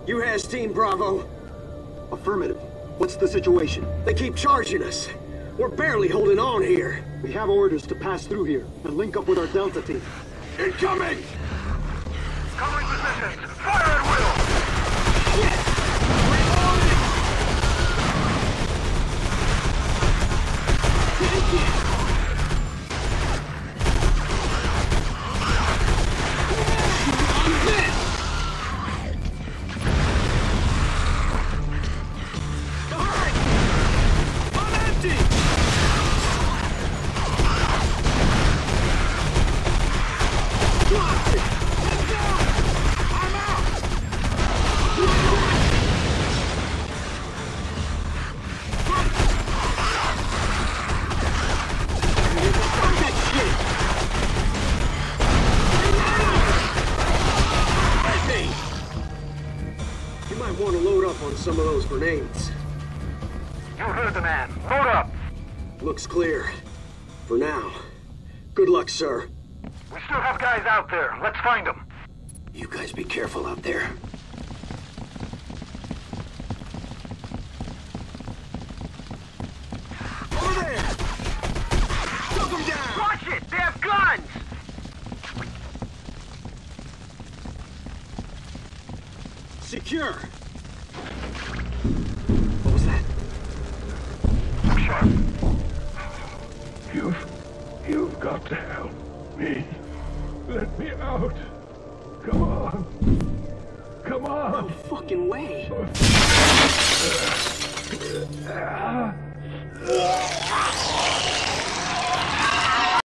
You has Team Bravo? Affirmative. What's the situation? They keep charging us. We're barely holding on here. We have orders to pass through here and link up with our Delta team. Incoming! Covering positions. Fire at will! Shit! Want to load up on some of those grenades. You heard the man. Load up! Looks clear. For now. Good luck, sir. We still have guys out there. Let's find them. You guys be careful out there. Over there! Choke them down! Watch it! They have guns! Secure! What was that? Sharp. You've got to help me. Let me out. Come on. Come on. No fucking way.